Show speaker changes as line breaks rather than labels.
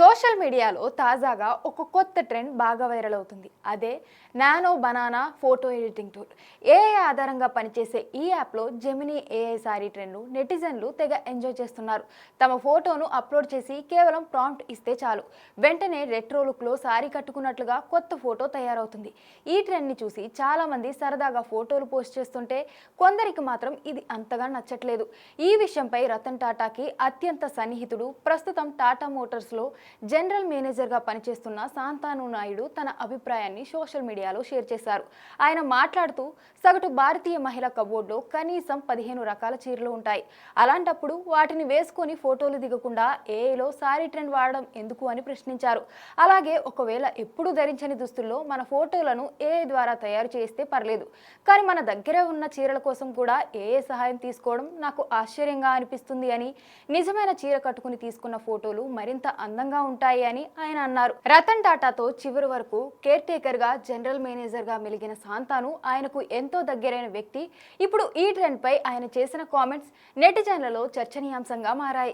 Social మీడియాలో తాజాగా ఒక కొత్త ట్రెండ్ బాగా వైరల్ అవుతుంది. అదే nano banana photo editing tool. AI ఆధారంగా పనిచేసే ఈ యాప్లో జెమినీ ఏఐ సారీ ట్రెండ్ను నెటిజన్లు తెగ ఎంజాయ్ చేస్తున్నారు. తమ ఫోటోను అప్లోడ్ చేసి కేవలం ప్రాంప్ట్ ఇస్తే చాలు, వెంటనే రెట్రో లుక్లో సారీ కట్టుకున్నట్లుగా కొత్త ఫోటో తయారవుతుంది. ఈ ట్రెండ్ని చూసి చాలామంది సరదాగా ఫోటోలు పోస్ట్ చేస్తుంటే కొందరికి మాత్రం ఇది అంతగా నచ్చట్లేదు. ఈ విషయంపై రతన్ టాటాకి అత్యంత సన్నిహితుడు, ప్రస్తుతం టాటా మోటార్స్లో జనరల్ మేనేజర్గా పనిచేస్తున్న శాంతను నాయుడు తన అభిప్రాయాన్ని సోషల్ మీడియాలో షేర్ చేశారు. ఆయన మాట్లాడుతూ, సగటు భారతీయ మహిళ కబోర్డ్లో కనీసం 15 రకాల చీరలు ఉంటాయి. అలాంటప్పుడు వాటిని వేసుకొని ఫోటోలు దిగకుండా ఏఐలో సారీ ట్రెండ్ వాడడం ఎందుకు అని ప్రశ్నించారు. అలాగే ఒకవేళ ఎప్పుడూ ధరించని దుస్తుల్లో మన ఫోటోలను ఏఐ ద్వారా తయారు చేస్తే పర్లేదు, కానీ మన దగ్గరే ఉన్న చీరల కోసం కూడా ఏఐ సహాయం తీసుకోవడం నాకు ఆశ్చర్యంగా అనిపిస్తుంది అని, నిజమైన చీర కట్టుకుని తీసుకున్న ఫోటోలు మరింత అందంగా ఉంటాయి అని ఆయన అన్నారు. రతన్ టాటాతో చివరి వరకు కేర్ టేకర్ గా, జనరల్ మేనేజర్ గా మెలిగిన శాంతను ఆయనకు ఎంతో దగ్గరైన వ్యక్తి. ఇప్పుడు ఈ ట్రెండ్ పై ఆయన చేసిన కామెంట్స్ నెటిజన్లలో చర్చనీయాంశంగా మారాయి.